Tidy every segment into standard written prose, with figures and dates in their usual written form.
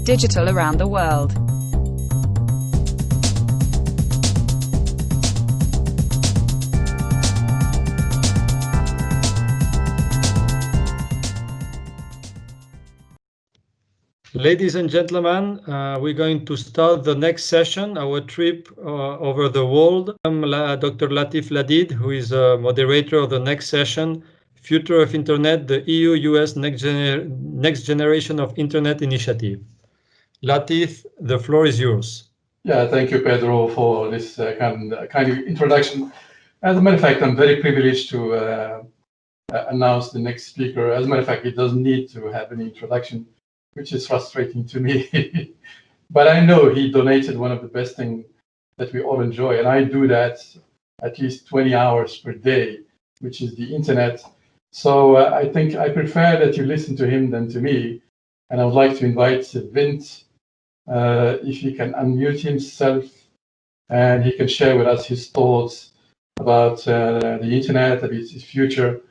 digital around the world. Ladies and gentlemen, we're going to start the next session, our trip over the world. I'm Dr. Latif Ladid, who is a moderator of the next session, Future of Internet, the EU-US Next Generation of Internet Initiative. Latif, the floor is yours. Yeah, thank you, Pedro, for this kind of introduction. As a matter of fact, I'm very privileged to announce the next speaker. As a matter of fact, it doesn't need to have any introduction, which is frustrating to me. But I know he donated one of the best things that we all enjoy, and I do that at least 20 hours per day, which is the internet. So I think I prefer that you listen to him than to me. And I would like to invite Vinton, if he can unmute himself, and he can share with us his thoughts about the internet and its future.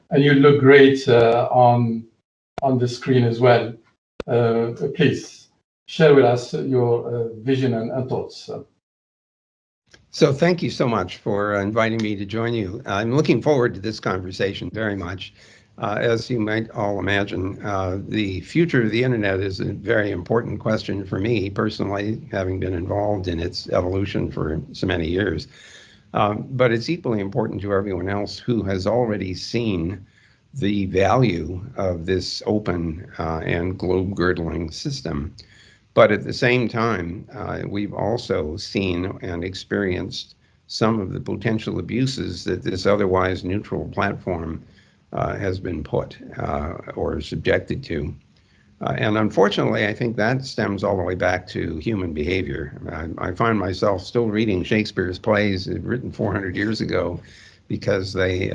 And you look great on the screen as well. Please share with us your vision and thoughts. So thank you so much for inviting me to join you. I'm looking forward to this conversation very much. As you might all imagine, the future of the internet is a very important question for me personally, having been involved in its evolution for so many years. But it's equally important to everyone else who has already seen the value of this open and globe-girdling system. But at the same time, we've also seen and experienced some of the potential abuses that this otherwise neutral platform has been put or subjected to. And unfortunately, I think that stems all the way back to human behavior. I find myself still reading Shakespeare's plays written 400 years ago, because they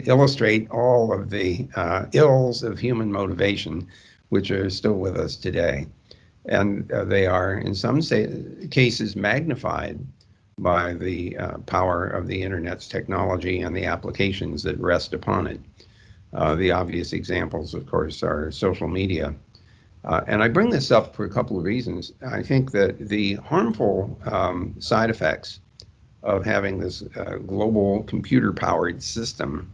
illustrate all of the ills of human motivation, which are still with us today. And they are, in some cases, magnified by the power of the internet's technology and the applications that rest upon it. The obvious examples, of course, are social media. And I bring this up for a couple of reasons. I think that the harmful side effects of having this global computer-powered system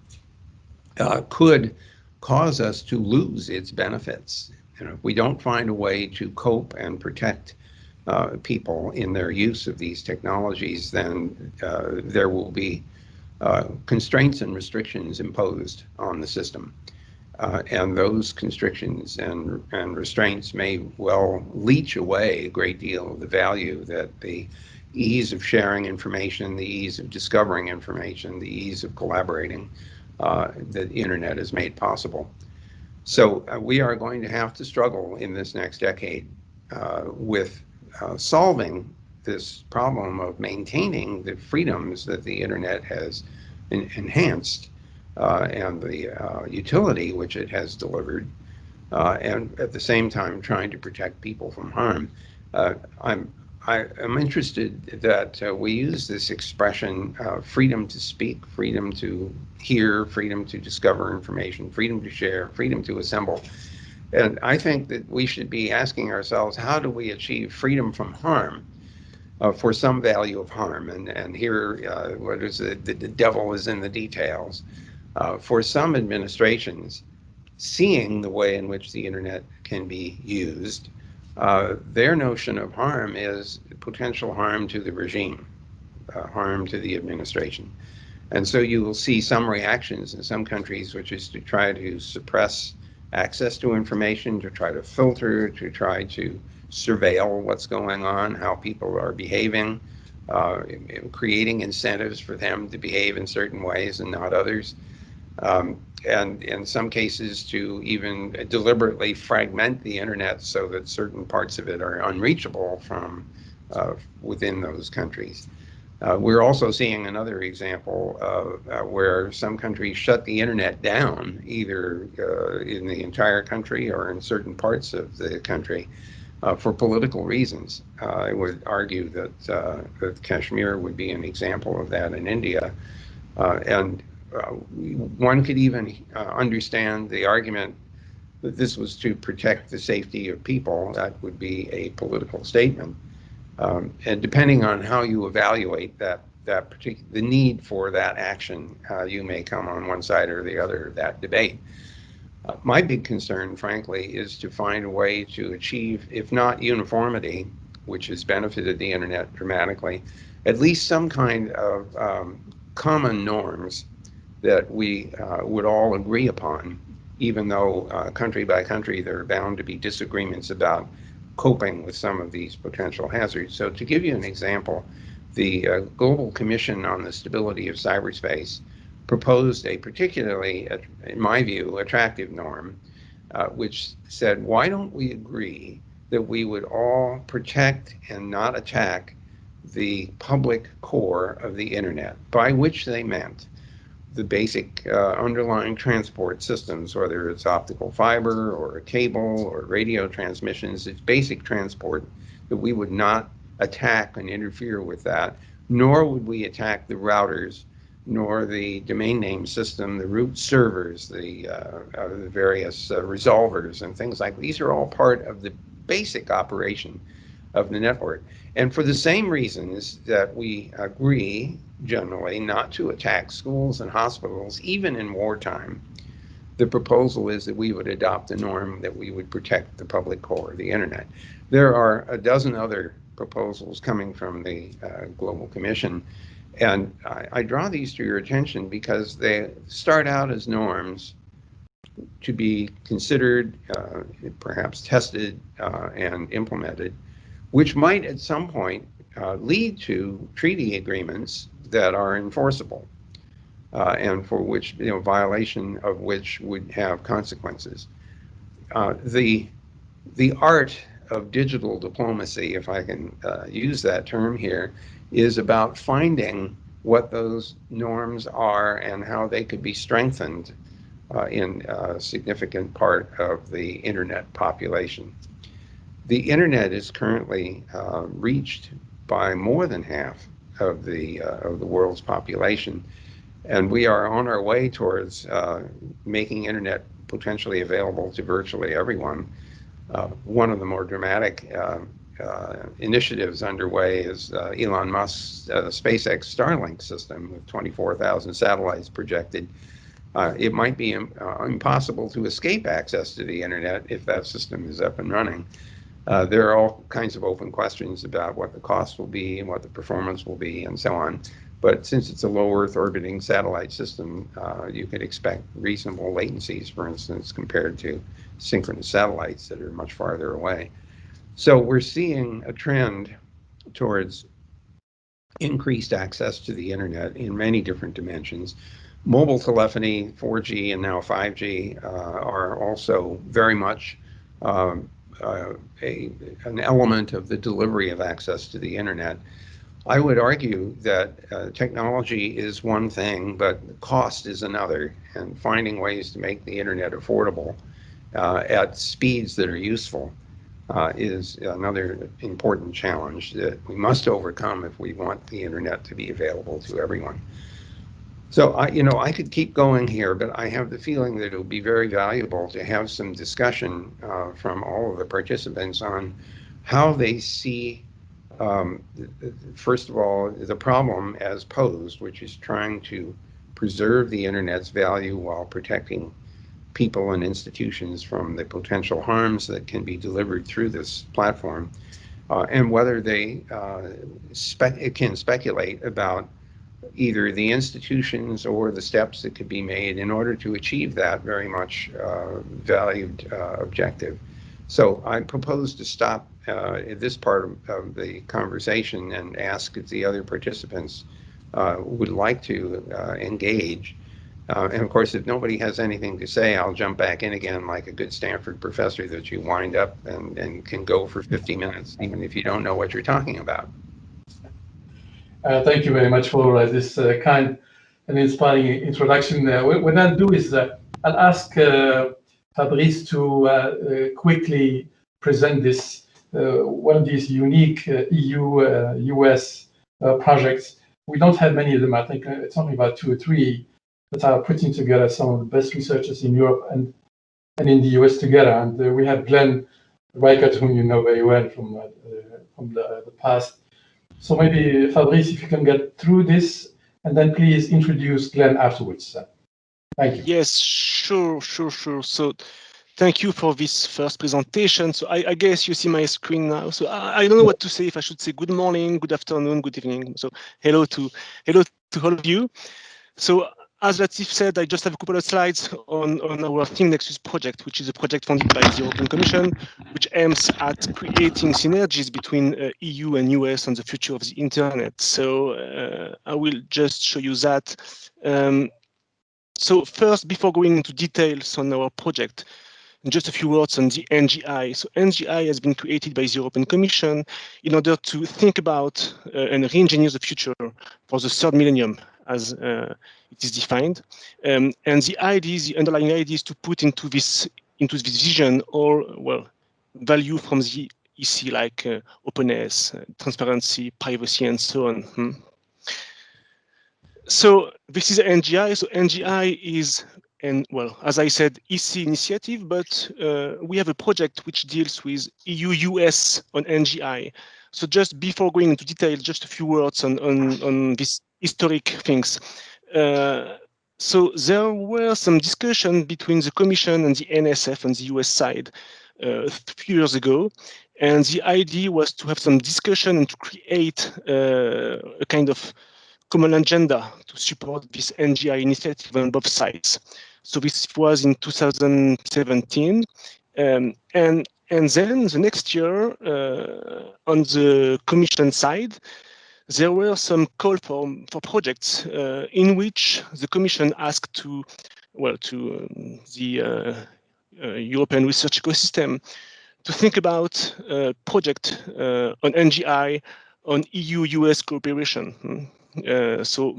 could cause us to lose its benefits. If we don't find a way to cope and protect people in their use of these technologies, then there will be constraints and restrictions imposed on the system. And those constrictions and restraints may well leach away a great deal of the value that the ease of sharing information, the ease of discovering information, the ease of collaborating that the internet has made possible. So we are going to have to struggle in this next decade with solving this problem of maintaining the freedoms that the internet has enhanced and the utility which it has delivered, and at the same time trying to protect people from harm. I am interested that we use this expression, freedom to speak, freedom to hear, freedom to discover information, freedom to share, freedom to assemble. And I think that we should be asking ourselves, how do we achieve freedom from harm for some value of harm? And here, what is it? The devil is in the details. For some administrations, seeing the way in which the internet can be used, their notion of harm is potential harm to the regime, harm to the administration. And so you will see some reactions in some countries, which is to try to suppress access to information, to try to filter, to try to surveil what's going on, how people are behaving, creating incentives for them to behave in certain ways and not others. And in some cases to even deliberately fragment the internet so that certain parts of it are unreachable from within those countries. We're also seeing another example of where some countries shut the internet down, either in the entire country or in certain parts of the country for political reasons. I would argue that Kashmir would be an example of that in India. And one could even understand the argument that this was to protect the safety of people, that would be a political statement. And depending on how you evaluate the need for that action, you may come on one side or the other of that debate. My big concern, frankly, is to find a way to achieve, if not uniformity, which has benefited the internet dramatically, at least some kind of common norms that we would all agree upon, even though country by country there are bound to be disagreements about coping with some of these potential hazards. So to give you an example, the Global Commission on the Stability of Cyberspace proposed a particularly, in my view, attractive norm, which said, why don't we agree that we would all protect and not attack the public core of the internet, by which they meant the basic underlying transport systems, whether it's optical fiber or cable or radio transmissions, it's basic transport, that we would not attack and interfere with that, nor would we attack the routers, nor the domain name system, the root servers, the various resolvers and things like these are all part of the basic operation of the network. And for the same reasons that we agree generally not to attack schools and hospitals, even in wartime, the proposal is that we would adopt a norm that we would protect the public core of the internet. There are a dozen other proposals coming from the Global Commission, and I draw these to your attention because they start out as norms to be considered, perhaps tested and implemented, which might at some point lead to treaty agreements that are enforceable and for which, violation of which would have consequences. The art of digital diplomacy, if I can use that term here, is about finding what those norms are and how they could be strengthened in a significant part of the internet population. The internet is currently reached by more than half of the world's population, and we are on our way towards making internet potentially available to virtually everyone. One of the more dramatic initiatives underway is Elon Musk's SpaceX Starlink system with 24,000 satellites projected. It might be impossible to escape access to the internet if that system is up and running. There are all kinds of open questions about what the cost will be and what the performance will be and so on. But since it's a low Earth orbiting satellite system, you could expect reasonable latencies, for instance, compared to synchronous satellites that are much farther away. So we're seeing a trend towards increased access to the internet in many different dimensions. Mobile telephony, 4G and now 5G are also very much an element of the delivery of access to the internet. I would argue that technology is one thing, but cost is another, and finding ways to make the internet affordable at speeds that are useful is another important challenge that we must overcome if we want the internet to be available to everyone. So I could keep going here, but I have the feeling that it would be very valuable to have some discussion from all of the participants on how they see, first of all, the problem as posed, which is trying to preserve the internet's value while protecting people and institutions from the potential harms that can be delivered through this platform, and whether they can speculate about either the institutions or the steps that could be made in order to achieve that very much valued objective. So I propose to stop at this part of the conversation and ask if the other participants would like to engage. And of course, if nobody has anything to say, I'll jump back in again like a good Stanford professor that you wind up and can go for 50 minutes, even if you don't know what you're talking about. Thank you very much for this kind and inspiring introduction. What I'll do is I'll ask Fabrice to quickly present this one of these unique EU-US projects. We don't have many of them. I think it's only about 2 or 3 that are putting together some of the best researchers in Europe and and in the US together. And we have Glenn Reichert, whom you know very well from the past. So maybe Fabrice, if you can get through this, and then please introduce Glenn afterwards. Thank you. Yes, sure. So thank you for this first presentation. So I guess you see my screen now. So I don't know what to say, if I should say good morning, good afternoon, good evening. So hello to all of you. So as Latif said, I just have a couple of slides on our Think Nexus project, which is a project funded by the European Commission, which aims at creating synergies between EU and US on the future of the internet. So I will just show you that. So first, before going into details on our project, just a few words on the NGI. So NGI has been created by the European Commission in order to think about and re-engineer the future for the third millennium, as it is defined. And the idea, the underlying idea, is to put into this vision all, well, value from the EC, like openness, transparency, privacy, and so on. So this is NGI. So NGI is, and well, as I said, EC initiative, but we have a project which deals with EU-US on NGI. So just before going into detail, just a few words on these historic things. So there were some discussion between the Commission and the NSF on the US side a few years ago. And the idea was to have some discussion and to create a kind of common agenda to support this NGI initiative on both sides. So this was in 2017. And then the next year, on the Commission side, there were some calls for projects in which the Commission asked to the European research ecosystem to think about a project on NGI on EU-US cooperation. So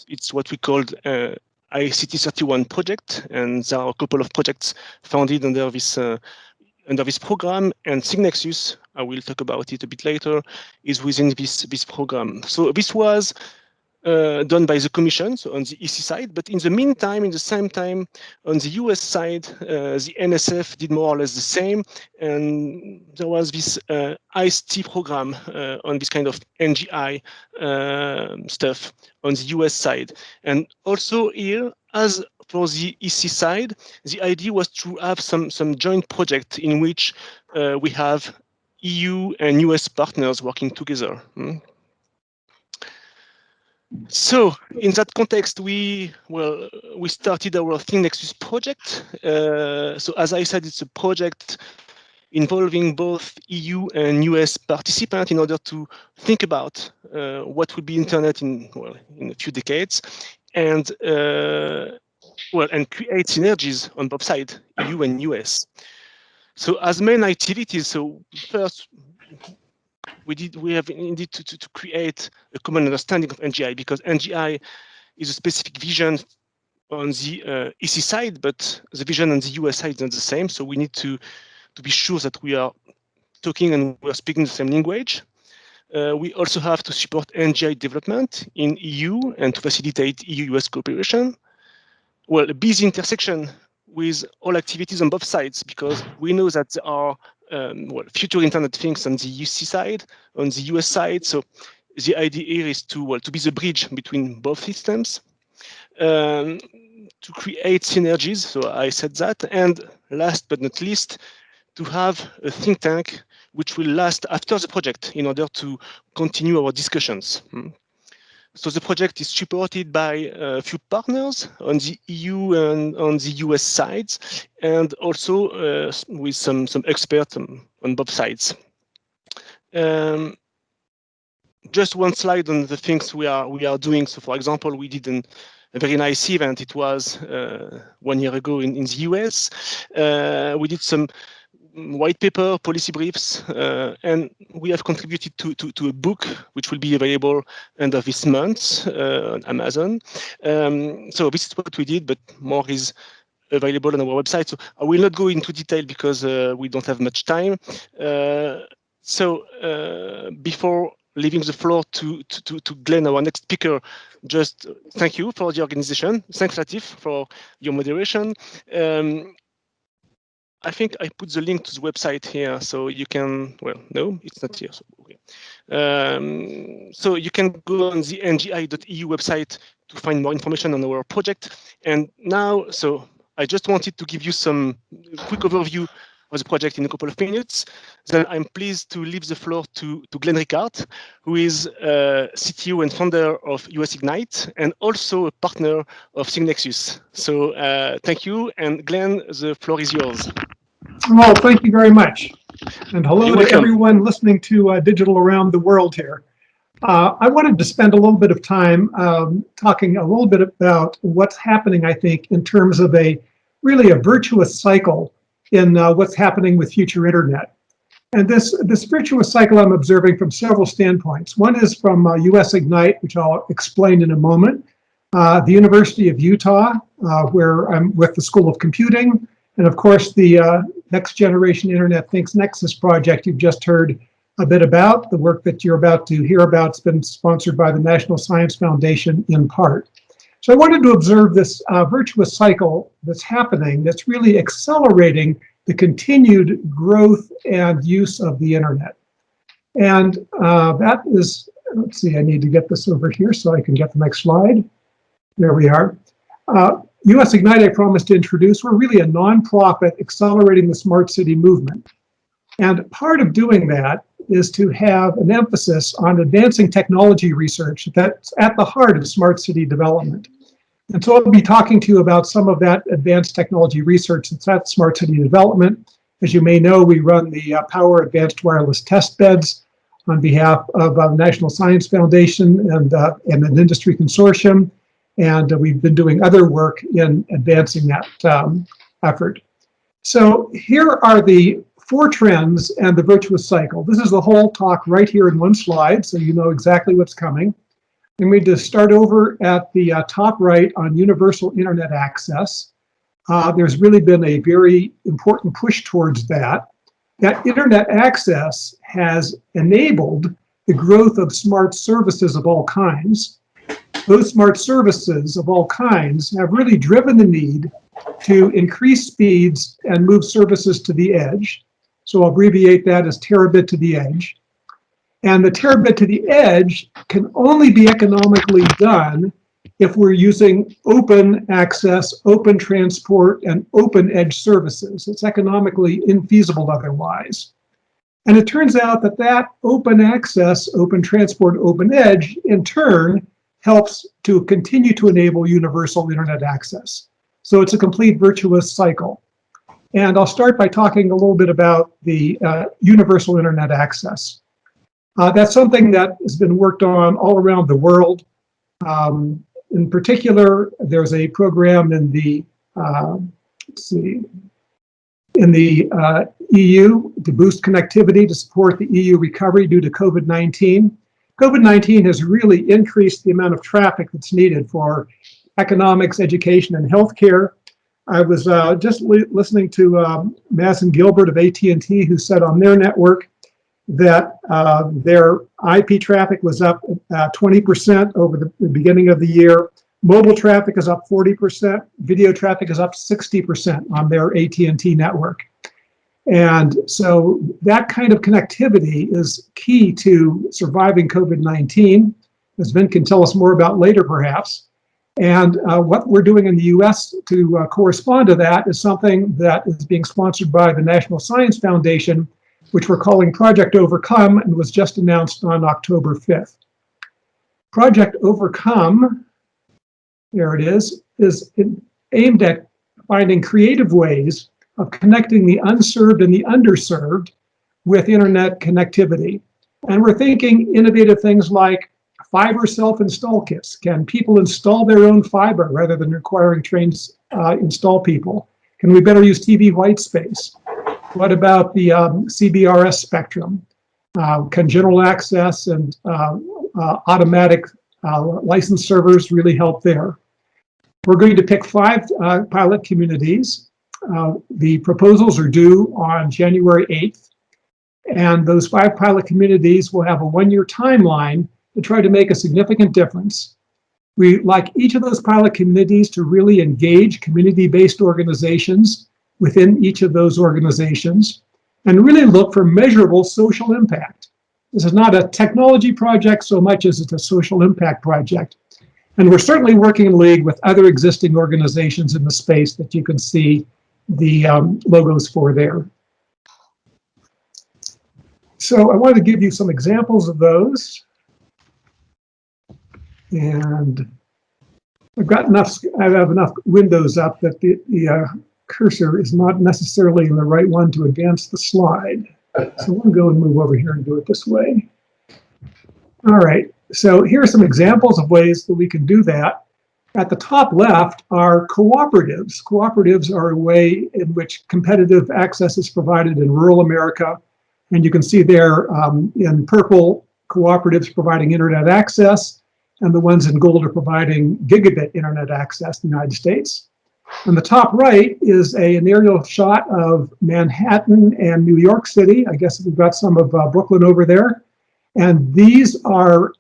it's what we called ICT 31 project, and there are a couple of projects founded under this program, and Think Nexus, I will talk about it a bit later, is within this program. So this was done by the Commission, so on the EC side, but in the meantime, in the same time, on the US side, the NSF did more or less the same, and there was this ICT program on this kind of NGI stuff on the US side. And also here, as for the EC side, the idea was to have some joint project in which we have EU and US partners working together. So in that context, we started our Think Nexus project. So as I said, it's a project involving both EU and US participants in order to think about what would be internet in a few decades, and create synergies on both sides, EU and US. So as main activities, so first, we have indeed to create a common understanding of NGI, because NGI is a specific vision on the EC side, but the vision on the US side is not the same. So we need to be sure that we are talking and we are speaking the same language. We also have to support NGI development in EU and to facilitate EU-US cooperation. Well, a busy intersection with all activities on both sides, because we know that there are future internet things on the UC side, on the US side. So the idea here is to be the bridge between both systems, to create synergies. So I said that, and last but not least, to have a think tank which will last after the project in order to continue our discussions. So the project is supported by a few partners on the EU and on the US sides, and also with some experts on both sides. Just one slide on the things we are doing. So, for example, we did a very nice event. It was 1 year ago in the US. We did some white paper, policy briefs, and we have contributed to a book which will be available end of this month on Amazon. So this is what we did, but more is available on our website. So I will not go into detail because we don't have much time. So before leaving the floor to Glenn, our next speaker, just thank you for the organization. Thanks, Latif, for your moderation. I think I put the link to the website here, so you can. Well, no, it's not here. So, okay. So you can go on the ngi.eu website to find more information on our project. And now, so I just wanted to give you some quick overview of the project in a couple of minutes. Then I'm pleased to leave the floor to Glenn Ricard, who is CTO and founder of US Ignite and also a partner of SigNexus. So thank you, and Glenn, the floor is yours. Well, thank you very much. And hello You're to welcome. everyone listening to Digital Around the World here. I wanted to spend a little bit of time talking a little bit about what's happening, I think, in terms of really a virtuous cycle in what's happening with future internet. And this virtuous cycle I'm observing from several standpoints. One is from US Ignite, which I'll explain in a moment, the University of Utah, where I'm with the School of Computing, and of course the Next Generation Internet Thinks Nexus project you've just heard a bit about. The work that you're about to hear about has been sponsored by the National Science Foundation in part. So I wanted to observe this virtuous cycle that's happening that's really accelerating the continued growth and use of the internet. And that is, let's see, I need to get this over here so I can get the next slide. There we are. US Ignite, I promised to introduce, we're really a nonprofit accelerating the smart city movement. And part of doing that is to have an emphasis on advancing technology research that's at the heart of smart city development. And so I'll be talking to you about some of that advanced technology research that's at smart city development. As you may know, we run the Power Advanced Wireless Test Beds on behalf of the National Science Foundation and an industry consortium. And we've been doing other work in advancing that effort. So here are the 4 trends and the virtuous cycle. This is the whole talk right here in one slide, so you know exactly what's coming. I'm going to start over at the top right on universal internet access. There's really been a very important push towards that. That internet access has enabled the growth of smart services of all kinds. Those smart services of all kinds have really driven the need to increase speeds and move services to the edge. So I'll abbreviate that as terabit to the edge. And the terabit to the edge can only be economically done if we're using open access, open transport, and open edge services. It's economically infeasible otherwise. And it turns out that that open access, open transport, open edge, in turn, helps to continue to enable universal internet access. So it's a complete virtuous cycle. And I'll start by talking a little bit about the universal internet access. That's something that has been worked on all around the world. In particular, there's a program in the EU to boost connectivity to support the EU recovery due to COVID-19. COVID-19 has really increased the amount of traffic that's needed for economics, education, and healthcare. I was just listening to Mazen Gilbert of AT&T, who said on their network that their IP traffic was up 20% over the beginning of the year. Mobile traffic is up 40%. Video traffic is up 60% on their AT&T network. And so that kind of connectivity is key to surviving COVID-19, as Vin can tell us more about later, perhaps. And what we're doing in the US to correspond to that is something that is being sponsored by the National Science Foundation, which we're calling Project Overcome, and was just announced on October 5th. Project Overcome, there it is aimed at finding creative ways of connecting the unserved and the underserved with internet connectivity. And we're thinking innovative things like fiber self-install kits. Can people install their own fiber rather than requiring trained install people? Can we better use TV white space? What about the CBRS spectrum? Can general access and automatic license servers really help there? We're going to pick 5 pilot communities. The proposals are due on January 8th. And those 5 pilot communities will have a 1-year timeline to try to make a significant difference. We like each of those pilot communities to really engage community-based organizations within each of those organizations and really look for measurable social impact. This is not a technology project so much as it's a social impact project. And we're certainly working in league with other existing organizations in the space that you can see the logos for there. So I wanted to give you some examples of those. And I have enough windows up that the cursor is not necessarily in the right one to advance the slide. So we'll go and move over here and do it this way. All right, so here are some examples of ways that we can do that. At the top left are cooperatives. Cooperatives are a way in which competitive access is provided in rural America. And you can see there in purple, cooperatives providing internet access, and the ones in gold are providing gigabit internet access in the United States. On the top right is an aerial shot of Manhattan and New York City. I guess we've got some of Brooklyn over there. And these are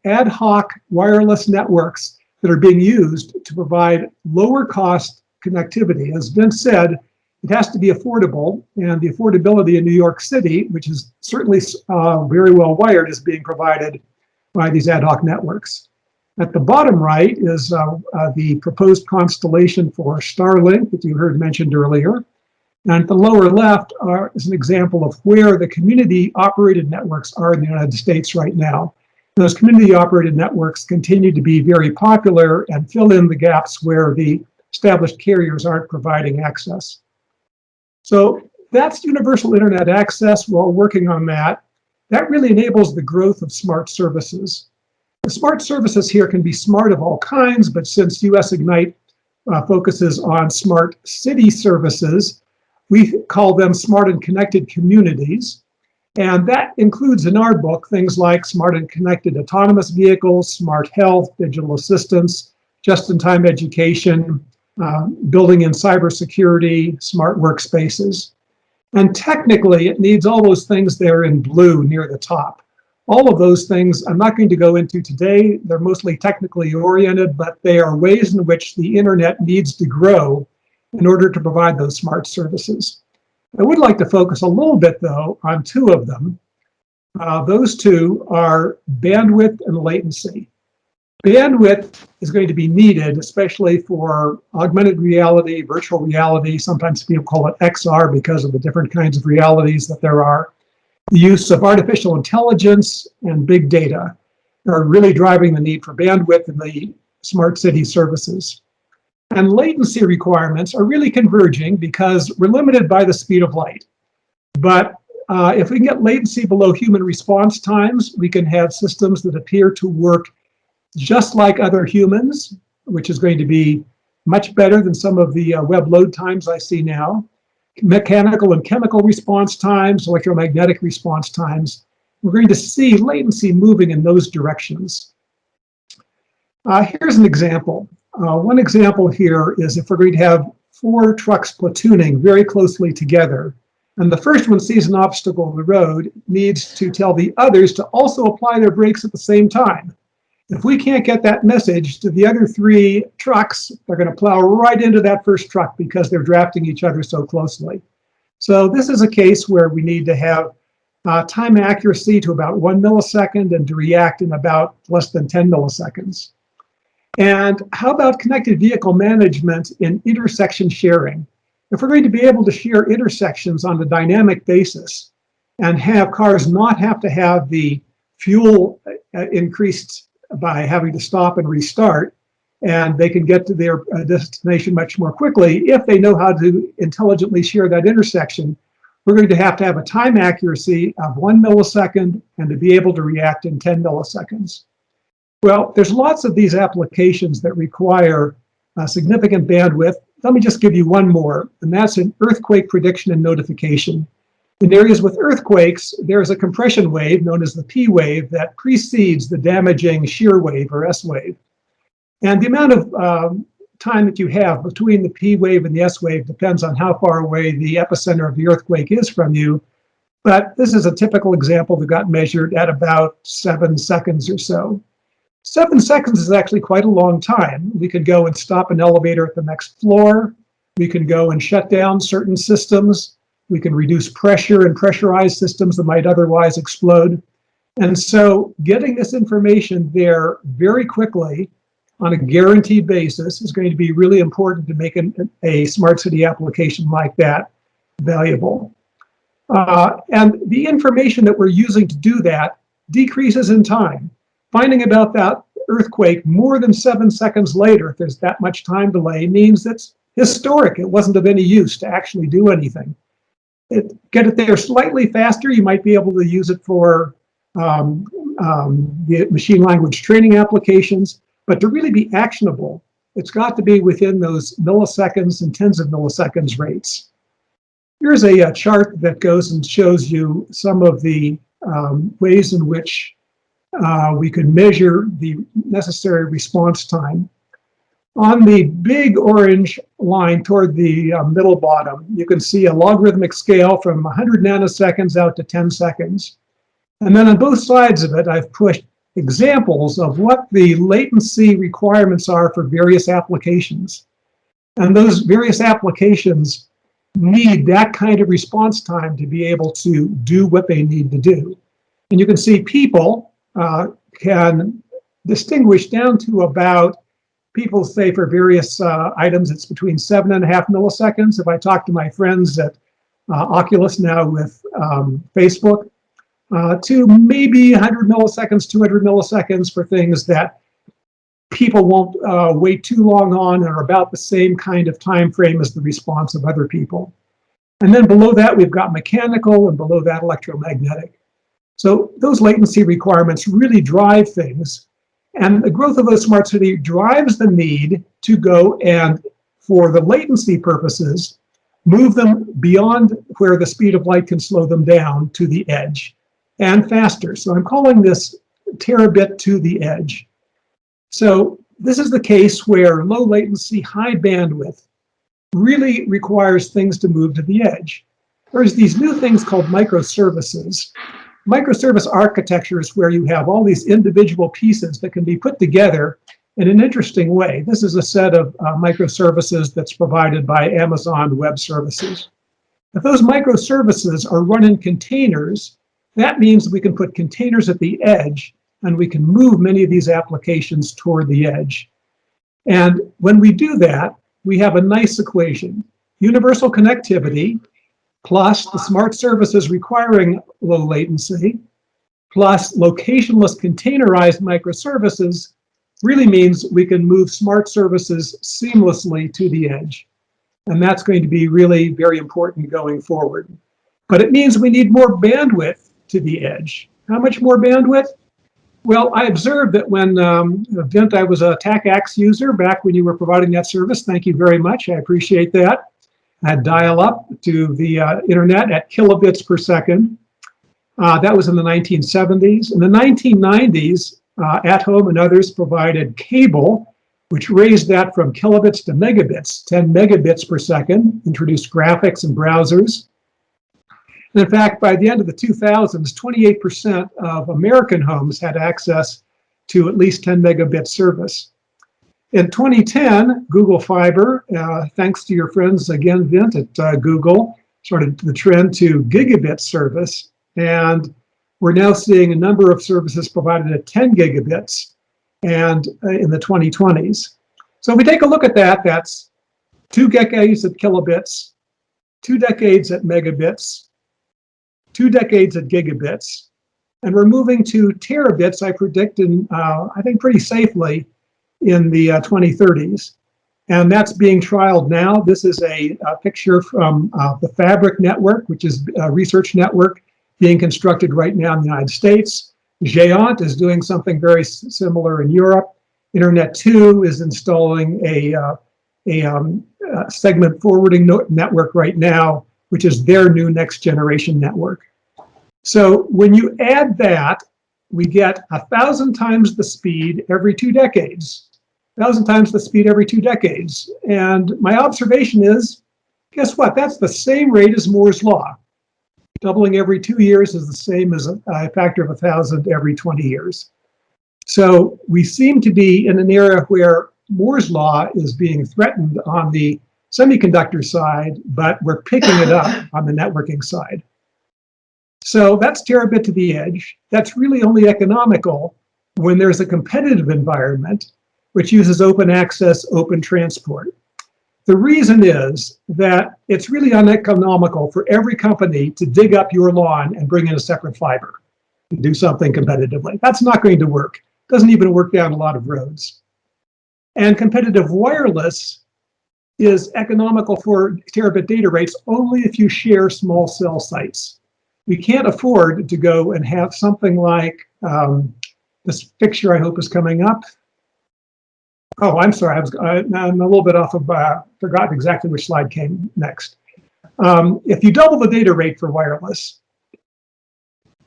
ad hoc wireless networks that are being used to provide lower cost connectivity. As Vince said, it has to be affordable, and the affordability in New York City, which is certainly very well wired, is being provided by these ad hoc networks. At the bottom right is the proposed constellation for Starlink that you heard mentioned earlier. And at the lower left is an example of where the community-operated networks are in the United States right now. Those community-operated networks continue to be very popular and fill in the gaps where the established carriers aren't providing access. So that's universal internet access. We're all working on that. That really enables the growth of smart services. The smart services here can be smart of all kinds, but since US Ignite focuses on smart city services, we call them smart and connected communities. And that includes in our book things like smart and connected autonomous vehicles, smart health, digital assistance, just-in-time education, building in cybersecurity, smart workspaces. And technically, it needs all those things there in blue near the top. All of those things I'm not going to go into today. They're mostly technically oriented, but they are ways in which the internet needs to grow in order to provide those smart services. I would like to focus a little bit, though, on two of them. Those two are bandwidth and latency. Bandwidth is going to be needed, especially for augmented reality, virtual reality. Sometimes people call it XR because of the different kinds of realities that there are. The use of artificial intelligence and big data are really driving the need for bandwidth in the smart city services. And latency requirements are really converging because we're limited by the speed of light. But if we can get latency below human response times, we can have systems that appear to work just like other humans, which is going to be much better than some of the web load times I see now. Mechanical and chemical response times, electromagnetic response times. We're going to see latency moving in those directions. Here's an example. One example here is if we're going to have 4 trucks platooning very closely together, and the first one sees an obstacle in the road, needs to tell the others to also apply their brakes at the same time. If we can't get that message to the other 3 trucks, they're going to plow right into that first truck because they're drafting each other so closely. So this is a case where we need to have time accuracy to about 1 millisecond and to react in about less than 10 milliseconds. And how about connected vehicle management in intersection sharing? If we're going to be able to share intersections on a dynamic basis and have cars not have to have the fuel increased by having to stop and restart, and they can get to their destination much more quickly if they know how to intelligently share that intersection, we're going to have a time accuracy of 1 millisecond and to be able to react in 10 milliseconds. Well, there's lots of these applications that require significant bandwidth. Let me just give you one more, and that's in earthquake prediction and notification. In areas with earthquakes, there's a compression wave known as the P wave that precedes the damaging shear wave or S wave. And the amount of time that you have between the P wave and the S wave depends on how far away the epicenter of the earthquake is from you. But this is a typical example that got measured at about 7 seconds or so. 7 seconds is actually quite a long time. We could go and stop an elevator at the next floor. We can go and shut down certain systems. We can reduce pressure and pressurize systems that might otherwise explode. And so getting this information there very quickly on a guaranteed basis is going to be really important to make a smart city application like that valuable. And the information that we're using to do that decreases in time. Finding about that earthquake more than 7 seconds later, if there's that much time delay, means it's historic. It wasn't of any use to actually do anything. Get it there slightly faster, you might be able to use it for the machine language training applications, but to really be actionable, it's got to be within those milliseconds and tens of milliseconds rates. Here's a chart that goes and shows you some of the ways in which we could measure the necessary response time. On the big orange line toward the middle bottom, you can see a logarithmic scale from 100 nanoseconds out to 10 seconds. And then on both sides of it, I've pushed examples of what the latency requirements are for various applications. And those various applications need that kind of response time to be able to do what they need to do. And you can see people can distinguish down to about, people say for various items, it's between 7.5 milliseconds. If I talk to my friends at Oculus now with Facebook, to maybe 100 milliseconds, 200 milliseconds for things that people won't wait too long on and are about the same kind of time frame as the response of other people. And then below that, we've got mechanical, and below that, electromagnetic. So those latency requirements really drive things. And the growth of a smart city drives the need to go and, for the latency purposes, move them beyond where the speed of light can slow them down to the edge and faster. So I'm calling this terabit to the edge. So this is the case where low latency, high bandwidth really requires things to move to the edge. There's these new things called microservices. Microservice architecture is where you have all these individual pieces that can be put together in an interesting way. This is a set of microservices that's provided by Amazon Web Services. If those microservices are run in containers, that means we can put containers at the edge, and we can move many of these applications toward the edge. And when we do that, we have a nice equation. Universal connectivity plus the smart services requiring low latency plus locationless containerized microservices really means we can move smart services seamlessly to the edge. And that's going to be really very important going forward. But it means we need more bandwidth to the edge. How much more bandwidth? Well, I observed that when Vinton, I was a TACAX user back when you were providing that service. Thank you very much. I appreciate that. I had dial up to the internet at kilobits per second. That was in the 1970s. In the 1990s, At Home and others provided cable, which raised that from kilobits to megabits, 10 megabits per second, introduced graphics and browsers. And in fact, by the end of the 2000s, 28% of American homes had access to at least 10 megabit service. In 2010, Google Fiber, thanks to your friends again, Vint at Google, started the trend to gigabit service. And we're now seeing a number of services provided at 10 gigabits and in the 2020s. So if we take a look at that, that's 2 decades at kilobits, 2 decades at megabits, 2 decades at gigabits, and we're moving to terabits, I predict, in, I think pretty safely in the 2030s. And that's being trialed now. This is a picture from the Fabric Network, which is a research network being constructed right now in the United States. Géant is doing something very similar in Europe. Internet 2 is installing a segment forwarding network right now, which is their new next generation network. So when you add that, we get 1,000 times the speed every 2 decades. 1,000 times the speed every 2 decades. And my observation is, guess what? That's the same rate as Moore's Law. Doubling every 2 years is the same as a factor of 1,000 every 20 years. So we seem to be in an era where Moore's Law is being threatened on the semiconductor side, but we're picking it up on the networking side. So that's terabit to the edge. That's really only economical when there's a competitive environment which uses open access, open transport. The reason is that it's really uneconomical for every company to dig up your lawn and bring in a separate fiber and do something competitively. That's not going to work. It doesn't even work down a lot of roads. And competitive wireless is economical for terabit data rates only if you share small cell sites. We can't afford to go and have something like this picture, I hope, is coming up. Oh, I'm sorry, I'm a little bit off of, forgot exactly which slide came next. If you double the data rate for wireless,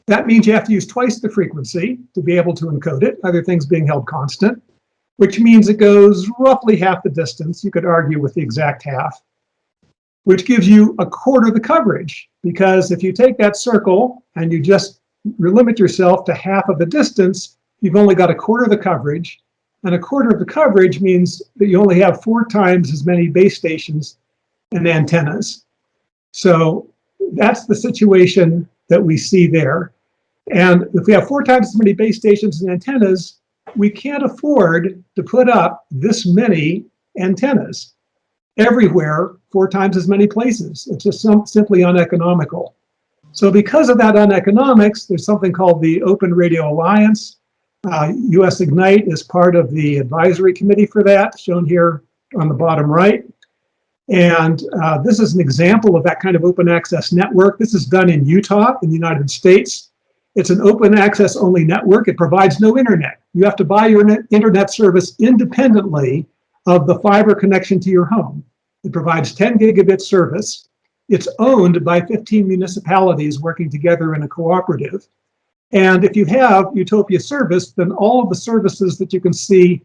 that means you have to use twice the frequency to be able to encode it, other things being held constant, which means it goes roughly half the distance. You could argue with the exact half, which gives you a quarter of the coverage. Because if you take that circle and you just limit yourself to half of the distance, you've only got a quarter of the coverage. And a quarter of the coverage means that you only have 4 times as many base stations and antennas. So that's the situation that we see there. And if we have 4 times as many base stations and antennas, we can't afford to put up this many antennas everywhere, 4 times as many places. It's just simply uneconomical. So because of that uneconomics, there's something called the Open Radio Alliance. US Ignite is part of the advisory committee for that, shown here on the bottom right. And this is an example of that kind of open access network. This is done in Utah, in the United States. It's an open access only network. It provides no internet. You have to buy your internet service independently of the fiber connection to your home. It provides 10 gigabit service. It's owned by 15 municipalities working together in a cooperative. And if you have Utopia service, then all of the services that you can see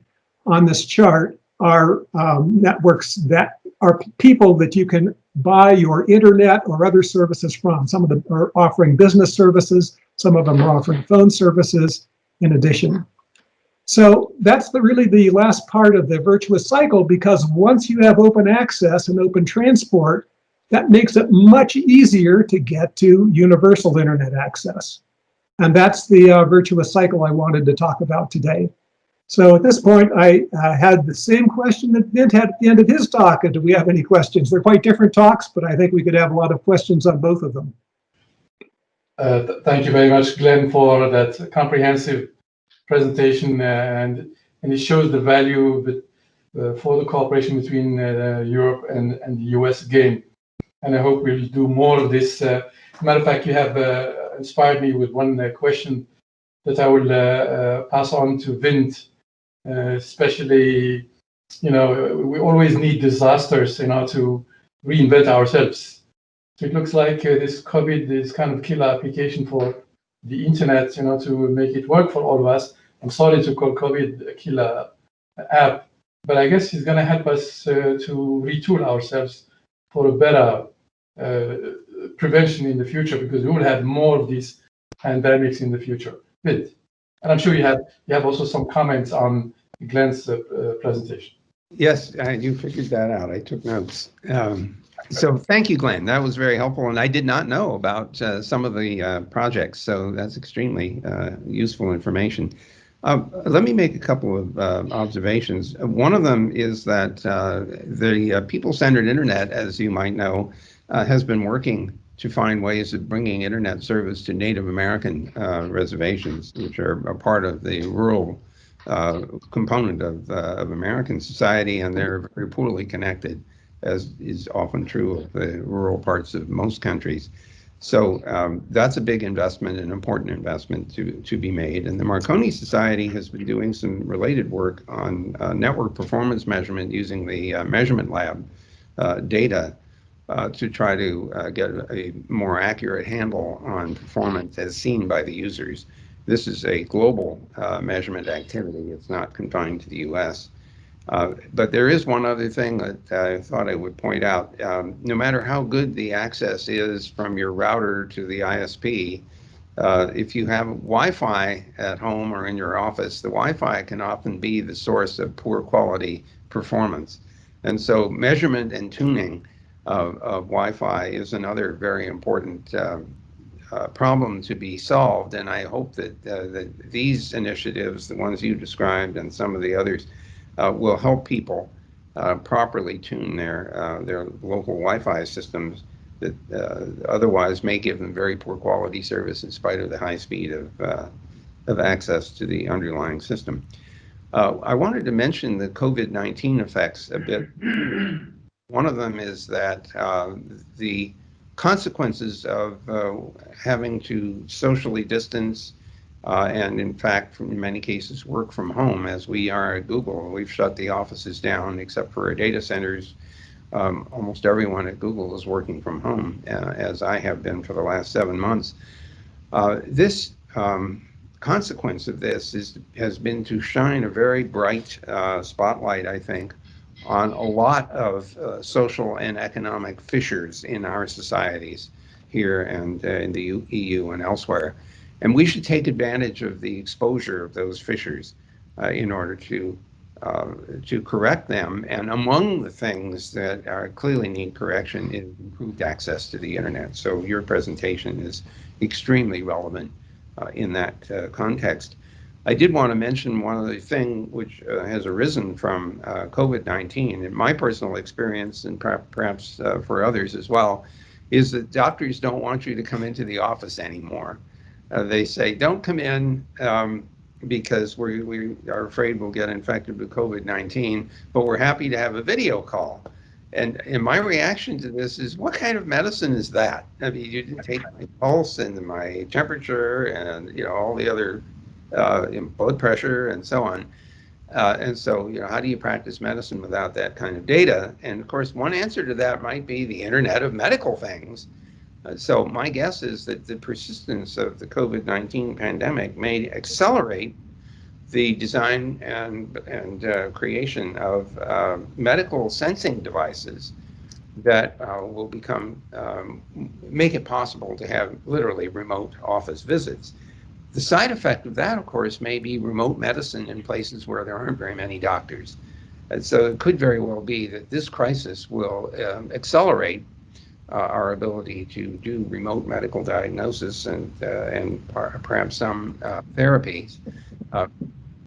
on this chart are networks that are people that you can buy your internet or other services from. Some of them are offering business services. Some of them are offering phone services in addition. So that's really the last part of the virtuous cycle, because once you have open access and open transport, that makes it much easier to get to universal internet access. And that's the virtuous cycle I wanted to talk about today. So at this point, I had the same question that Vint had at the end of his talk. Do we have any questions? They're quite different talks, but I think we could have a lot of questions on both of them. Thank you very much, Glenn, for that comprehensive presentation, and it shows the value for the cooperation between Europe and the US again. And I hope we'll do more of this. Matter of fact, you have inspired me with one question that I will pass on to Vint. Especially, we always need disasters, to reinvent ourselves. So it looks like this COVID is kind of killer application for the internet, to make it work for all of us. I'm sorry to call COVID a killer app, but I guess it's going to help us to retool ourselves for a better prevention in the future, because we will have more of these pandemics in the future. Vint. And I'm sure you have also some comments on Glenn's presentation. Yes, you figured that out. I took notes. So thank you, Glenn. That was very helpful. And I did not know about some of the projects. So that's extremely useful information. Let me make a couple of observations. One of them is that the people-centered internet, as you might know, has been working to find ways of bringing internet service to Native American reservations, which are a part of the rural component of American society, and they're very poorly connected, as is often true of the rural parts of most countries. So that's a big investment, an important investment to be made. And the Marconi Society has been doing some related work on network performance measurement using the measurement lab data to try to get a more accurate handle on performance as seen by the users. This is a global measurement activity. It's not confined to the US. But there is one other thing that I thought I would point out. No matter how good the access is from your router to the ISP, if you have Wi-Fi at home or in your office, the Wi-Fi can often be the source of poor quality performance. And so measurement and tuning of Wi-Fi is another very important problem to be solved. And I hope that these initiatives, the ones you described and some of the others, will help people properly tune their local Wi-Fi systems that otherwise may give them very poor quality service in spite of the high speed of access to the underlying system. I wanted to mention the COVID-19 effects a bit. One of them is that the consequences of having to socially distance and in fact, in many cases, work from home, as we are at Google. We've shut the offices down except for our data centers. Almost everyone at Google is working from home, as I have been for the last 7 months. This consequence of this has been to shine a very bright spotlight, I think, on a lot of social and economic fissures in our societies here and in the EU and elsewhere. And we should take advantage of the exposure of those fissures in order to correct them. And among the things that clearly need correction is improved access to the internet. So your presentation is extremely relevant in that context. I did want to mention one other thing which has arisen from COVID-19. In my personal experience, and perhaps for others as well, is that doctors don't want you to come into the office anymore. They say, don't come in because we are afraid we'll get infected with COVID-19, but we're happy to have a video call. And my reaction to this is, what kind of medicine is that? I mean, you didn't take my pulse and my temperature and all the other blood pressure and so on. And so, how do you practice medicine without that kind of data? And of course, one answer to that might be the Internet of Medical Things. So my guess is that the persistence of the COVID-19 pandemic may accelerate the design and creation of medical sensing devices that will make it possible to have literally remote office visits. The side effect of that, of course, may be remote medicine in places where there aren't very many doctors. And so it could very well be that this crisis will accelerate our ability to do remote medical diagnosis and perhaps some therapies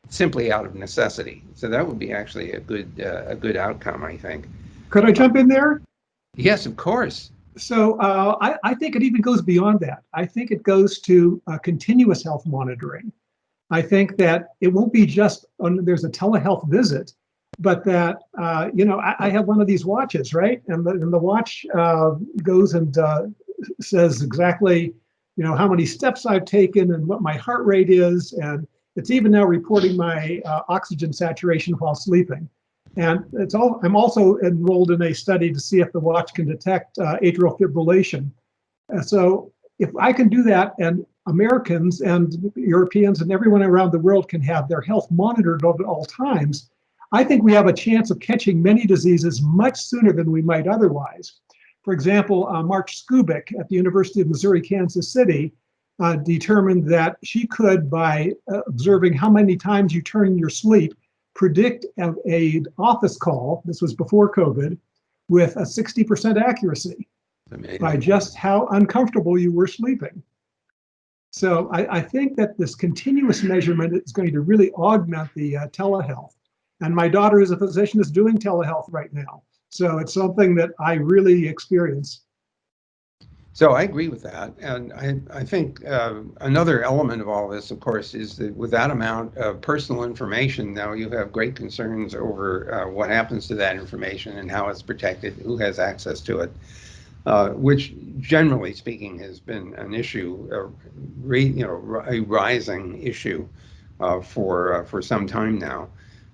simply out of necessity. So that would be actually a good outcome, I think. Could I jump in there? Yes, of course. So I think it even goes beyond that. I think it goes to continuous health monitoring. I think that it won't be just there's a telehealth visit, but that, I have one of these watches, right? And the watch goes and says exactly, how many steps I've taken and what my heart rate is. And it's even now reporting my oxygen saturation while sleeping. And I'm also enrolled in a study to see if the watch can detect atrial fibrillation. So if I can do that, and Americans and Europeans and everyone around the world can have their health monitored at all times, I think we have a chance of catching many diseases much sooner than we might otherwise. For example, Mark Skubik at the University of Missouri, Kansas City, determined that she could, by observing how many times you turn in your sleep, predict an office call, this was before COVID, with a 60% accuracy. Amazing. By just how uncomfortable you were sleeping. So I think that this continuous measurement is going to really augment the telehealth. And my daughter, as a physician, is doing telehealth right now. So it's something that I really experience. So I agree with that. And I think another element of all this, of course, is that with that amount of personal information, now you have great concerns over what happens to that information and how it's protected, who has access to it, which generally speaking has been an issue, a rising issue for some time now.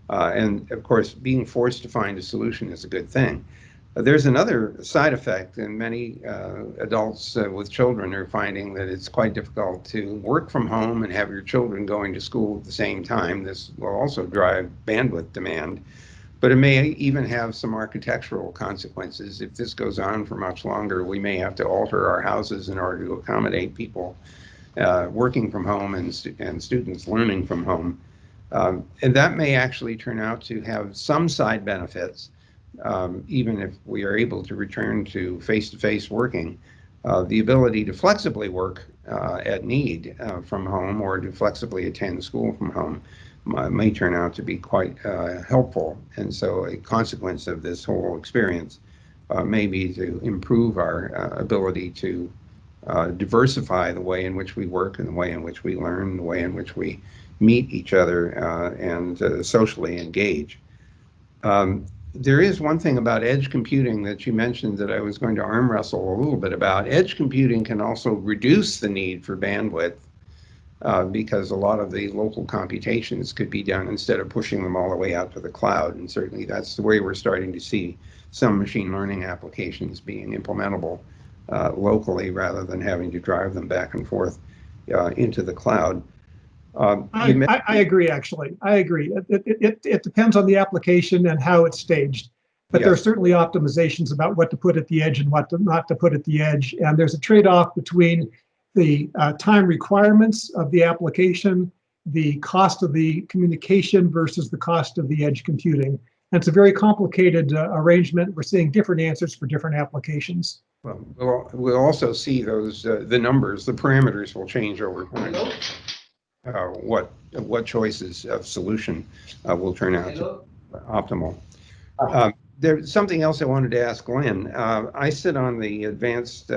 And of course, being forced to find a solution is a good thing. There's another side effect, and many adults with children are finding that it's quite difficult to work from home and have your children going to school at the same time. This will also drive bandwidth demand, but it may even have some architectural consequences. If this goes on for much longer, we may have to alter our houses in order to accommodate people working from home and students learning from home. And that may actually turn out to have some side benefits, even if we are able to return to face-to-face working, the ability to flexibly work at need from home or to flexibly attend school from home may turn out to be quite helpful. And so a consequence of this whole experience may be to improve our ability to diversify the way in which we work and the way in which we learn, the way in which we meet each other and socially engage. There is one thing about edge computing that you mentioned that I was going to arm wrestle a little bit about. Edge computing can also reduce the need for bandwidth because a lot of the local computations could be done instead of pushing them all the way out to the cloud. And certainly that's the way we're starting to see some machine learning applications being implementable locally rather than having to drive them back and forth into the cloud. I agree, actually. I agree. It depends on the application and how it's staged. But Yes. there are certainly optimizations about what to put at the edge and what not to put at the edge. And there's a trade-off between the time requirements of the application, the cost of the communication versus the cost of the edge computing. And it's a very complicated arrangement. We're seeing different answers for different applications. Well, we'll also see those, the numbers, the parameters will change over time. What choices of solution will turn out to optimal. There's something else I wanted to ask Glenn. I sit on the Advanced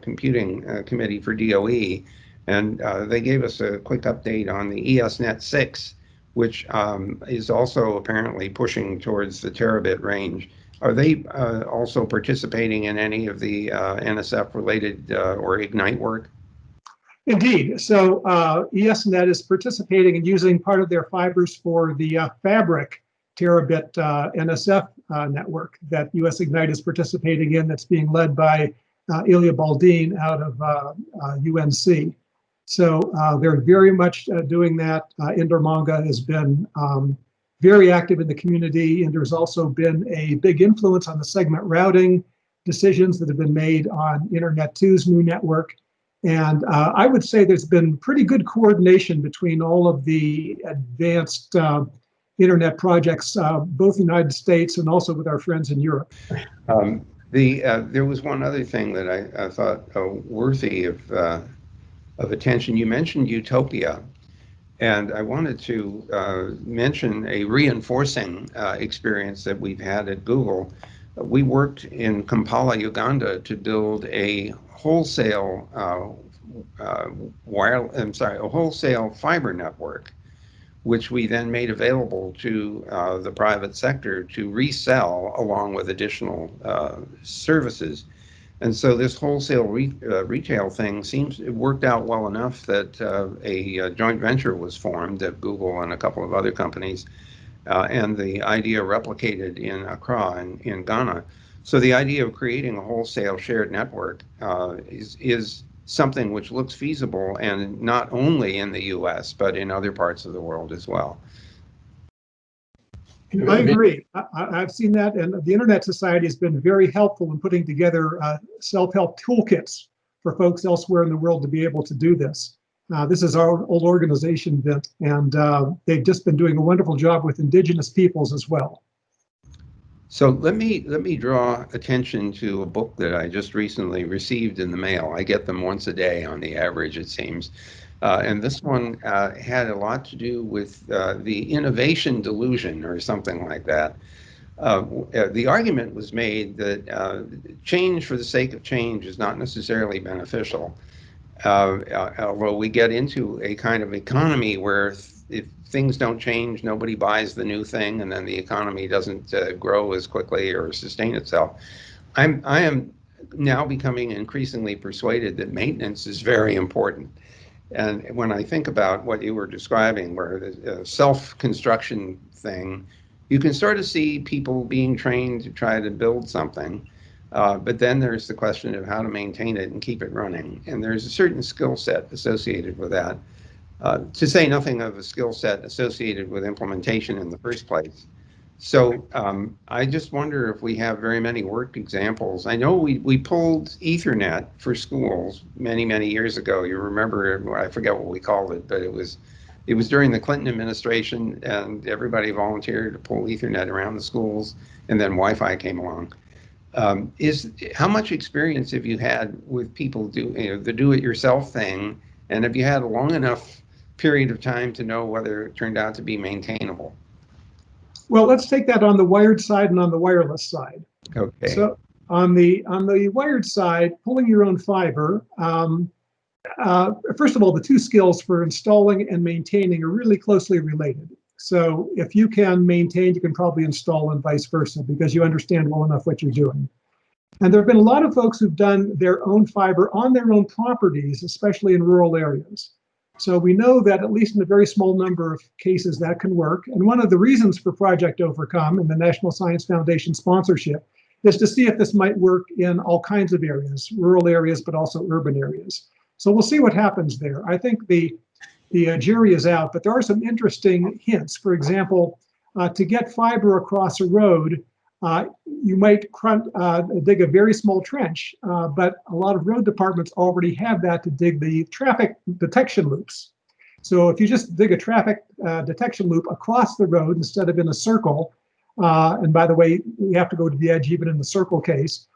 Computing Committee for DOE, and they gave us a quick update on the ESNet 6, which is also apparently pushing towards the terabit range. Are they also participating in any of the NSF-related or Ignite work? Indeed. So ESNet is participating in using part of their fibers for the Fabric terabit NSF network that US Ignite is participating in, that's being led by Ilya Baldin out of UNC. So they're very much doing that. Indoor Manga has been very active in the community, and there's also been a big influence on the segment routing decisions that have been made on Internet 2's new network. And I would say there's been pretty good coordination between all of the advanced internet projects, both in the United States and also with our friends in Europe. There was one other thing that I thought worthy of attention. You mentioned Utopia, and I wanted to mention a reinforcing experience that we've had at Google. We worked in Kampala, Uganda, to build a wholesale a wholesale fiber network, which we then made available to the private sector to resell along with additional services. And so this wholesale retail thing it worked out well enough that a joint venture was formed at Google and a couple of other companies, and the idea replicated in Accra in Ghana. So the idea of creating a wholesale shared network is something which looks feasible, and not only in the US, but in other parts of the world as well. I agree. I've seen that, and the Internet Society has been very helpful in putting together self-help toolkits for folks elsewhere in the world to be able to do this. This is our old organization, Vint, and they've just been doing a wonderful job with indigenous peoples as well. So let me draw attention to a book that I just recently received in the mail. I get them once a day on the average, it seems. And this one had a lot to do with the innovation delusion or something like that. The argument was made that change for the sake of change is not necessarily beneficial. Although we get into a kind of economy where if things don't change, nobody buys the new thing, and then the economy doesn't grow as quickly or sustain itself. I am now becoming increasingly persuaded that maintenance is very important. And when I think about what you were describing, where the self-construction thing, you can sort of see people being trained to try to build something. But then there's the question of how to maintain it and keep it running. And there's a certain skill set associated with that, to say nothing of a skill set associated with implementation in the first place. So I just wonder if we have very many work examples. I know we pulled Ethernet for schools many, many years ago. You remember, I forget what we called it, but it It was during the Clinton administration, and everybody volunteered to pull Ethernet around the schools, and then Wi-Fi came along. How much experience have you had with people the do-it-yourself thing, and have you had a long enough period of time to know whether it turned out to be maintainable? Well, let's take that on the wired side and on the wireless side. Okay. So on the wired side, pulling your own fiber, first of all, the two skills for installing and maintaining are really closely related. So if you can maintain, you can probably install and vice versa, because you understand well enough what you're doing. And there have been a lot of folks who've done their own fiber on their own properties, especially in rural areas. So we know that at least in a very small number of cases that can work. And one of the reasons for Project Overcome and the National Science Foundation sponsorship is to see if this might work in all kinds of areas, rural areas, but also urban areas. So we'll see what happens there. I think the jury is out, but there are some interesting hints. For example, to get fiber across a road, you might dig a very small trench, but a lot of road departments already have that to dig the traffic detection loops. So if you just dig a traffic detection loop across the road instead of in a circle, and by the way, you have to go to the edge even in the circle case,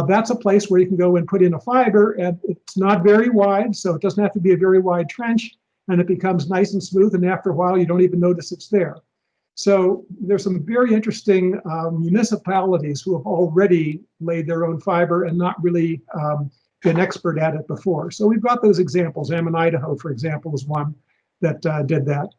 that's a place where you can go and put in a fiber, and it's not very wide, so it doesn't have to be a very wide trench, and it becomes nice and smooth, and after a while you don't even notice it's there. So there's some very interesting municipalities who have already laid their own fiber and not really been expert at it before. So we've got those examples. Am in Idaho, for example, is one that did that.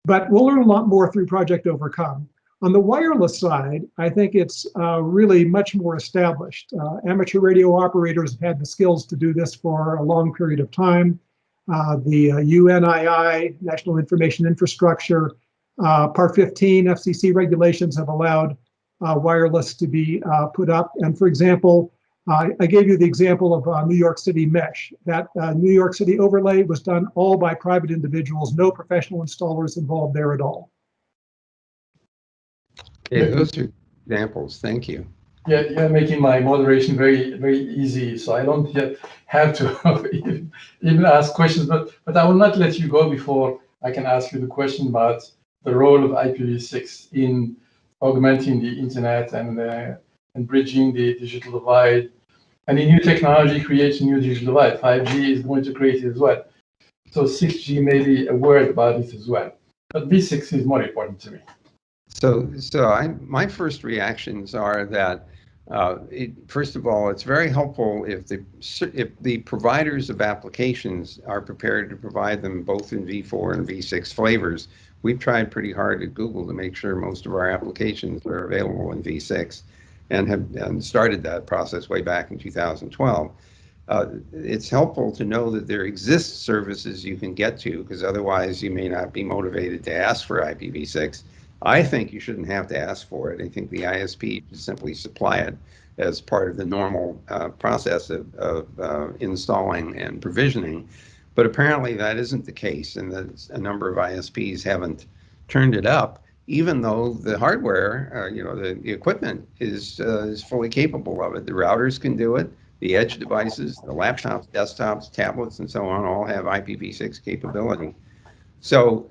But we'll learn a lot more through Project Overcome. On the wireless side, I think it's really much more established. Amateur radio operators have had the skills to do this for a long period of time. The UNII, National Information Infrastructure, Part 15 FCC regulations have allowed wireless to be put up. And for example, I gave you the example of New York City mesh. That New York City overlay was done all by private individuals, no professional installers involved there at all. Okay, those are examples. Thank you. Yeah, you're making my moderation very, very easy, so I don't yet have to even ask questions. But I will not let you go before I can ask you the question about the role of IPv6 in augmenting the internet and bridging the digital divide. And the new technology creates a new digital divide. 5G is going to create it as well. So 6G may be a word about it as well. But V6 is more important to me. So my first reactions are that first of all, it's very helpful if the providers of applications are prepared to provide them both in V4 and V6 flavors. We've tried pretty hard at Google to make sure most of our applications are available in V6, and have started that process way back in 2012. It's helpful to know that there exist services you can get to, because otherwise you may not be motivated to ask for IPv6. I think you shouldn't have to ask for it. I think the ISP should simply supply it as part of the normal process of installing and provisioning. But apparently that isn't the case, and that a number of ISPs haven't turned it up, even though the hardware, the equipment is fully capable of it. The routers can do it. The edge devices, the laptops, desktops, tablets, and so on all have IPv6 capability. So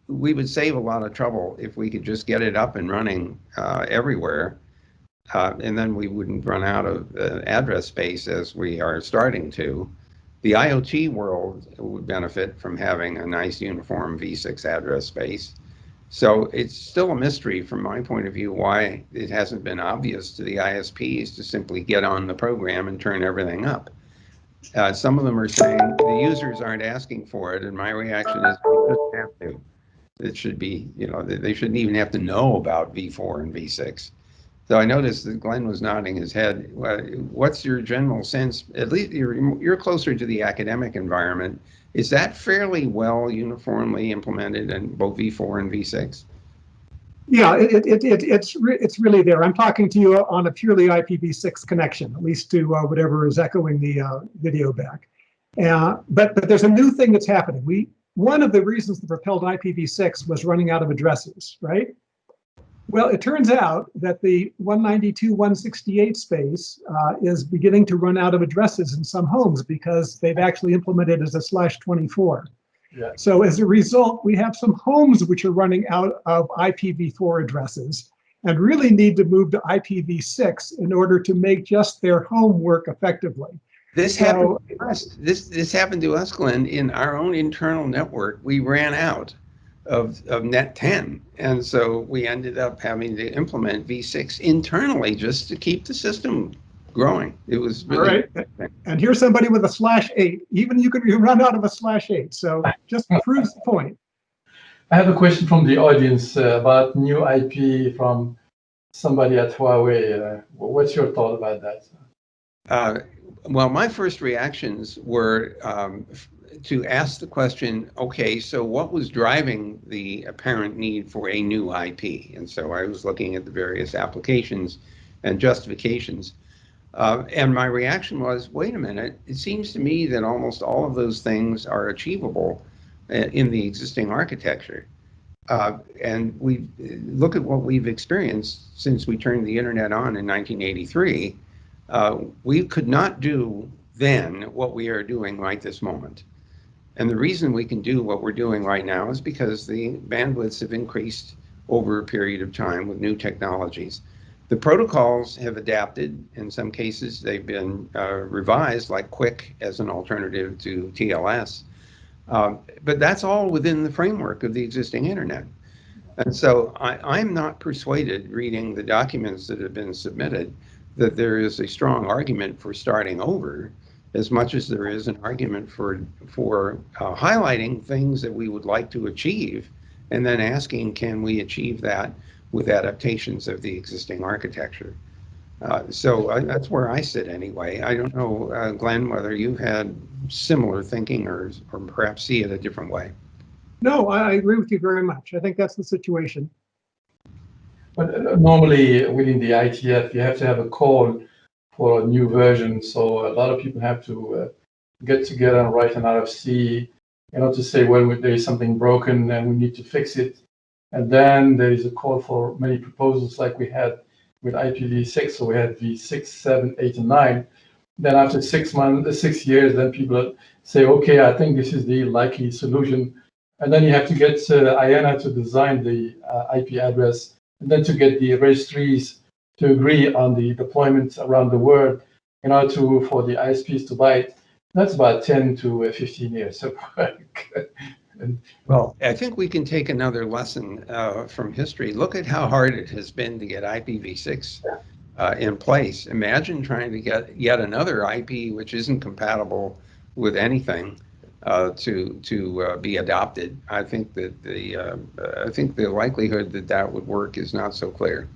we would save a lot of trouble if we could just get it up and running everywhere, and then we wouldn't run out of address space as we are starting to. The IoT world would benefit from having a nice uniform V6 address space. So it's still a mystery from my point of view why it hasn't been obvious to the ISPs to simply get on the program and turn everything up. Some of them are saying the users aren't asking for it, and my reaction is they just have to. It should be, they shouldn't even have to know about V4 and V6. So I noticed that Glenn was nodding his head. What's your general sense? At least you're closer to the academic environment. Is that fairly well uniformly implemented in both V4 and V6? Yeah, it's really there. I'm talking to you on a purely IPv6 connection, at least to whatever is echoing the video back. But there's a new thing that's happening. One of the reasons that propelled IPv6 was running out of addresses, right? Well, it turns out that the 192.168 space is beginning to run out of addresses in some homes because they've actually implemented it as a /24. Yeah. So as a result, we have some homes which are running out of IPv4 addresses and really need to move to IPv6 in order to make just their home work effectively. This happened to us. This happened to us, Glenn, in our own internal network. We ran out of net 10, and so we ended up having to implement v6 internally just to keep the system growing. It was really all right. And here's somebody with a /8. Even you run out of a /8. So just proves the point. I have a question from the audience about new IP from somebody at Huawei. What's your thought about that? Well, my first reactions were to ask the question, okay, so what was driving the apparent need for a new IP? And so I was looking at the various applications and justifications. And my reaction was, wait a minute, it seems to me that almost all of those things are achievable in the existing architecture. And we look at what we've experienced since we turned the internet on in 1983. We could not do then what we are doing right this moment. And the reason we can do what we're doing right now is because the bandwidths have increased over a period of time with new technologies. The protocols have adapted. In some cases, they've been revised, like QUIC as an alternative to TLS. But that's all within the framework of the existing internet. And so I'm not persuaded, reading the documents that have been submitted, that there is a strong argument for starting over, as much as there is an argument for highlighting things that we would like to achieve, and then asking, can we achieve that with adaptations of the existing architecture? So that's where I sit anyway. I don't know, Glenn, whether you've had similar thinking or perhaps see it a different way. No, I agree with you very much. I think that's the situation. But normally within the ITF, you have to have a call for a new version. So a lot of people have to get together and write an RFC, to say, well, there is something broken and we need to fix it. And then there is a call for many proposals like we had with IPv6. So we had v6, 7, 8, and 9. Then after 6 years, then people say, okay, I think this is the likely solution. And then you have to get IANA to design the IP address, and then to get the registries to agree on the deployments around the world, for the ISPs to buy it. That's about 10 to 15 years. So, well, I think we can take another lesson from history. Look at how hard it has been to get IPv6 in place. Imagine trying to get yet another IP which isn't compatible with anything to be adopted. I think that the likelihood that that would work is not so clear.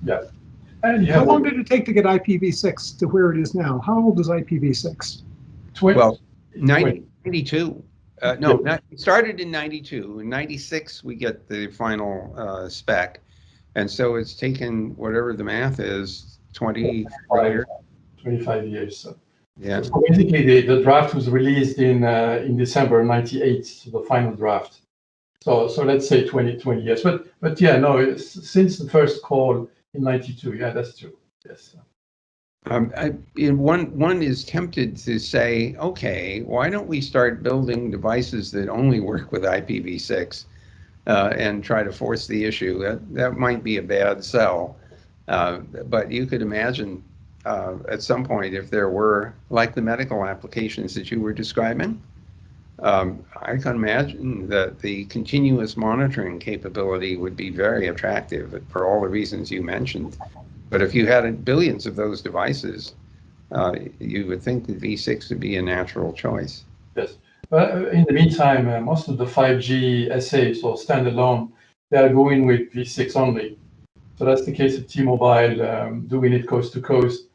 Yeah. And how long did it take to get IPv6 to where it is now? How old is IPv6? Well, 92. No, it started in 92. In 96, we get the final spec. And so it's taken whatever the math is, 25 years. So. Yeah. So basically, the draft was released in December '98, so the final draft. So let's say 20 years. But yeah, no, since the first call in '92, yeah, that's true. Yes. One is tempted to say, okay, why don't we start building devices that only work with IPv6 and try to force the issue? That might be a bad sell, but you could imagine at some point if there were, like the medical applications that you were describing, I can imagine that the continuous monitoring capability would be very attractive for all the reasons you mentioned. But if you had billions of those devices, you would think that v6 would be a natural choice. Yes. But in the meantime, most of the 5G SAs, or standalone, they are going with v6 only. So that's the case of T-Mobile doing it coast to coast,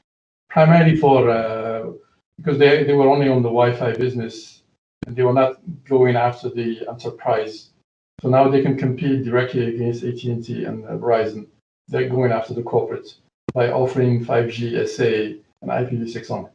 primarily for because they were only on the Wi-Fi business, and they were not going after the enterprise. So now they can compete directly against AT&T and Verizon. They're going after the corporates by offering 5G SA and IPv6 only.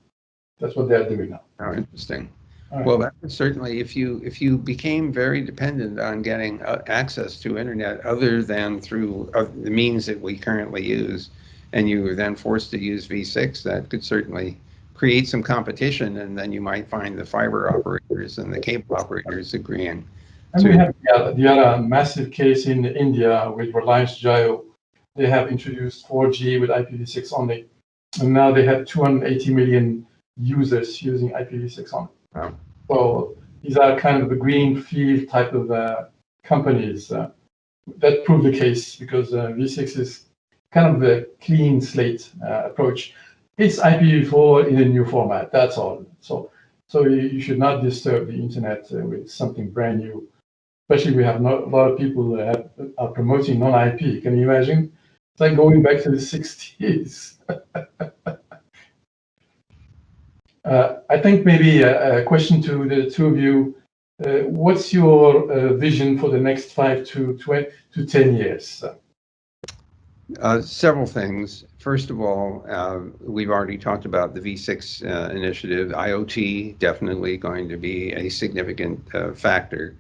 That's what they're doing now. Oh, interesting. Right. Well, that would certainly, if you became very dependent on getting access to internet other than through the means that we currently use, and you were then forced to use v6, that could certainly create some competition, and then you might find the fiber operators and the cable operators agreeing. And we have the other massive case in India with Reliance Jio. They have introduced 4G with IPv6 only, and now they have 280 million users using IPv6 only. Wow. So these are kind of the greenfield type of companies that prove the case, because V6 is kind of a clean slate approach. It's IPv4 in a new format. That's all. So you should not disturb the internet with something brand new. Especially we have a lot of people that are promoting non-IP. Can you imagine? It's like going back to the 60s. I think maybe a question to the two of you. What's your vision for the next 5 to 10 years? Several things. First of all, we've already talked about the V6 initiative. IoT definitely going to be a significant factor.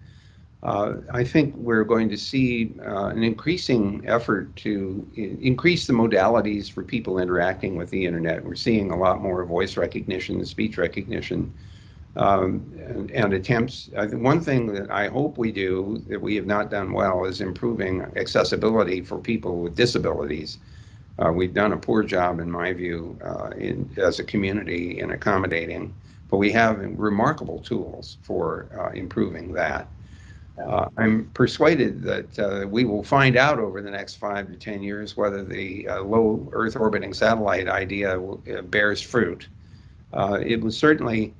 I think we're going to see an increasing effort to increase the modalities for people interacting with the internet. We're seeing a lot more voice recognition, speech recognition, and attempts. One thing that I hope we do that we have not done well is improving accessibility for people with disabilities. We've done a poor job, in my view, as a community in accommodating, but we have remarkable tools for improving that. I'm persuaded that we will find out over the next 5 to 10 years whether the low Earth orbiting satellite idea bears fruit. It was certainly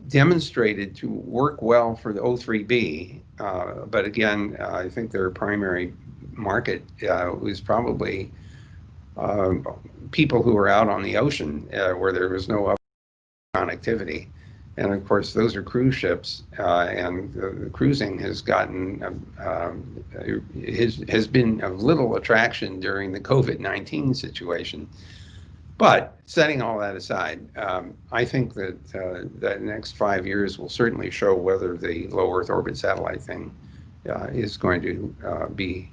demonstrated to work well for the O3B, but again, I think their primary market was probably people who are out on the ocean where there was no connectivity. And of course, those are cruise ships, and the cruising has gotten has been of little attraction during the COVID-19 situation. But setting all that aside, I think that the next 5 years will certainly show whether the low Earth orbit satellite thing is going to be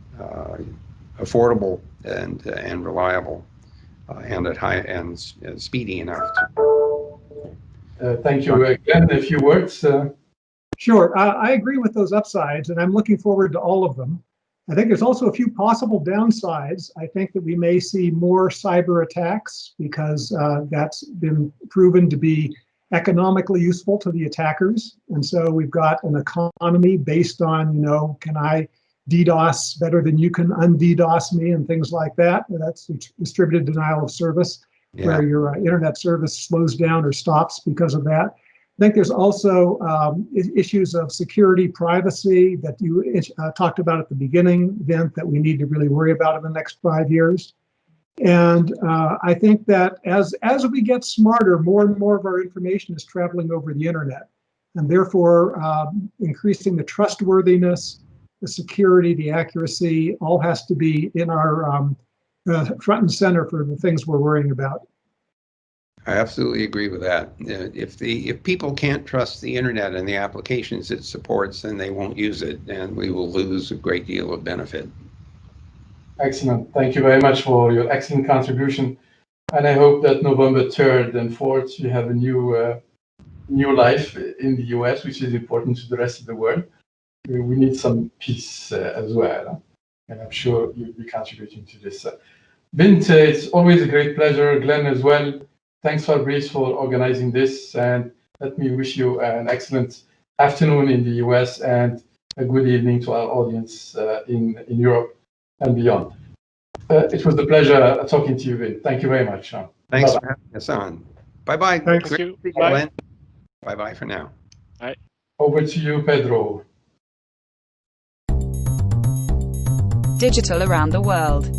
affordable and reliable and at high and speedy enough to. Thank you. Glenn, a few words. Sure. I agree with those upsides, and I'm looking forward to all of them. I think there's also a few possible downsides. I think that we may see more cyber attacks because that's been proven to be economically useful to the attackers. And so we've got an economy based on, can I DDoS better than you can un-DDoS me and things like that. That's distributed denial of service. Yeah. Where your internet service slows down or stops because of that. I think there's also issues of security, privacy that you talked about at the beginning, Vint, that we need to really worry about in the next 5 years. And I think that as we get smarter, more and more of our information is traveling over the internet, and therefore increasing the trustworthiness, the security, the accuracy, all has to be in our front and center for the things we're worrying about. I absolutely agree with that. If people can't trust the internet and the applications it supports, then they won't use it, and we will lose a great deal of benefit. Excellent. Thank you very much for your excellent contribution. And I hope that November 3rd and 4th, you have a new life in the US, which is important to the rest of the world. We need some peace as well. And I'm sure you'll be contributing to this. Vint, it's always a great pleasure. Glenn as well. Thanks, Fabrice, for organizing this. And let me wish you an excellent afternoon in the US and a good evening to our audience in Europe and beyond. It was a pleasure talking to you, Vint. Thank you very much. Thanks for having us on. Bye-bye. Thank you. Bye. Bye-bye for now. Bye. Over to you, Pedro. Digital around the world.